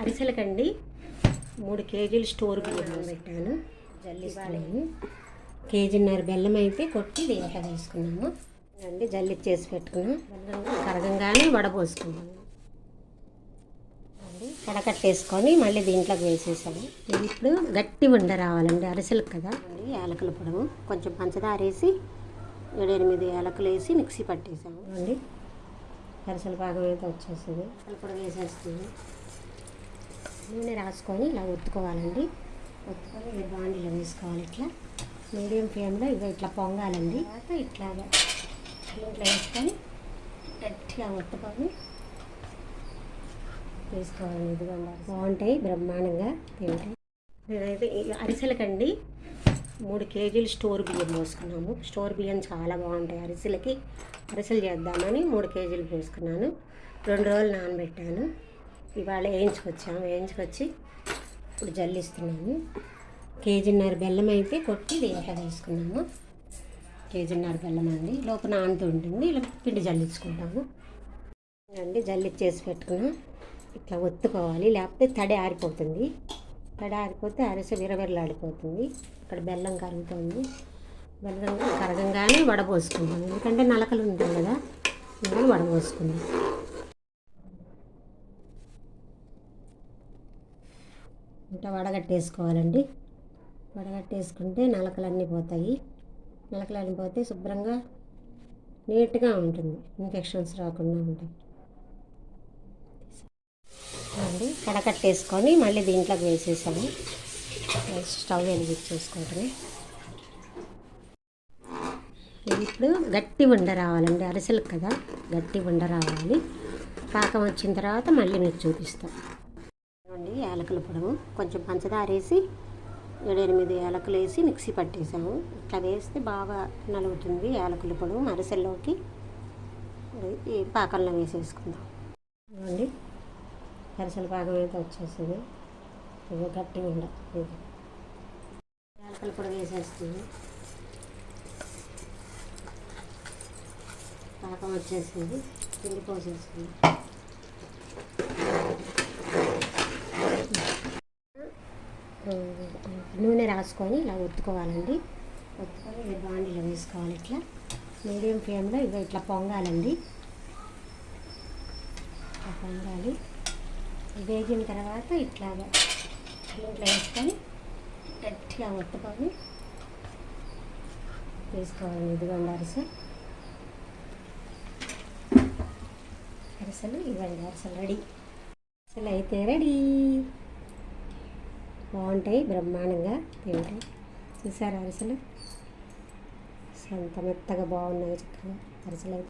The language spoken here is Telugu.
అరిసెలకండి 3 కేజీలు స్టోర్ బియ్యం పెట్టాను. జల్లిస్తున్నాను. కేజీన్నర బెల్లం అయితే కొట్టి దీంట్లో వేసుకున్నాము అండి. జల్లిచ్చేసి పెట్టుకున్నాం. కరగంగానే వడపోసుకున్నాము అండి. కడకట్టేసుకొని మళ్ళీ దీంట్లోకి వేసేసాము. ఇప్పుడు గట్టి ఉండ రావాలండి అరిసెలకు కదా అండి. యాలకుల పొడవు కొంచెం పంచదార వేసి 7-8 యాలకులు వేసి మిక్సీ పట్టేసాము అండి. అరిసెల పాకం అయితే వచ్చేస్తుంది. అరిసెల పొడవు వేసేస్తుంది. నూనె రాసుకొని ఇలా ఒత్తుకోవాలండి. ఒత్తుకొని బాండీలో వేసుకోవాలి. ఇట్లా మీడియం ఫ్లేమ్లో ఇట్లా పొంగాలండి. తర్వాత ఇట్లాగా దీంట్లో వేసుకొని గట్టిగా ఒత్తుకొని వేసుకోవాలి. ఇదిగా బాగుంటాయి, బ్రహ్మాండంగా తింటాయి. నేనైతే అరిసెలకండి 3 కేజీలు స్టోర్ బియ్యం పోసుకున్నాము. స్టోర్ బియ్యం చాలా బాగుంటాయి అరిసెలకి. అరిసెలు చేద్దామని 3 కేజీలు పోసుకున్నాను. 2 రోజులు నానబెట్టాను. ఇవాళ వేయించుకొచ్చి ఇప్పుడు జల్లిస్తున్నాము. కేజీన్నర బెల్లం అయితే కొట్టి దీంట్లో వేసుకున్నాము. కేజీన్నర బెల్లం అండి. లోపు నానుతూ ఉంటుంది. ఇలా పిండి జల్లించుకుంటాము అండి. జల్లిచ్చేసి పెట్టుకున్నాం. ఇట్లా ఒత్తుకోవాలి, లేకపోతే తడి ఆరిపోతుంది. తడి ఆరిపోతే అరిసె విరవిరలాడిపోతుంది. ఇక్కడ బెల్లం కరుగుతుంది. బెల్లం కరగంగానే వడపోసుకుంటాం. ఎందుకంటే నలకలు ఉంటాయి కదా, ఇంకా వడపోసుకుందాం. ఇంకా వడగట్టేసుకోవాలండి. వడగట్టేసుకుంటే నలకలన్నీ పోతాయి. నలకలన్నీ పోతే శుభ్రంగా నీట్గా ఉంటుంది. ఇన్ఫెక్షన్స్ రాకుండా ఉంటాయి అండి. కడకట్టేసుకొని మళ్ళీ దీంట్లోకి వేసేసాము. స్టవ్ వెలిగించేసుకోవటమే. ఇప్పుడు గట్టి ఉండ రావాలండి అరిసెలకు కదా, గట్టి ఉండ రావాలి. పాకం వచ్చిన తర్వాత మళ్ళీ మీకు చూపిస్తాం అండి. యాలకుల పొడవు కొంచెం పంచదార వేసి 7-8 యాలకులు వేసి మిక్సీ పట్టేసాము. ఇట్లా వేస్తే బాగా నలుగుతుంది యాలకుల పొడవు. అరిసెల్లోకి ఈ పాకంలో వేసేసుకుందాం అండి. అరిసెల పాకం అయితే వచ్చేస్తుంది. ఇది గట్టిగా ఉండదు. యాలకుల పొడవు వేసేస్తుంది. పాకం వచ్చేసింది. పిండి పోసేస్తుంది. నూనె రాసుకొని ఇలా ఒత్తుకోవాలండి. ఒత్తుకొని బాండీలో వేసుకోవాలి. ఇట్లా మీడియం ఫ్లేమ్లో ఇట్లా పొంగాలండి. ఇట్లా పొంగాలి. వేగిన తర్వాత ఇట్లాగా దీంట్లో వేసుకొని గట్టిగా ఒత్తుకొని వేసుకోవాలి. ఇదిగోండి అరిసెలు ఇవ్వండి. అరిసెలు రెడీ. అరిసెలు అయితే రెడీ. బాగుంటాయి, బ్రహ్మాండంగా తింటాయి. చూసారా అరిసెలు? అంత మెత్తగా బాగున్నాయి చక్కగా అరిసెలు అయితే.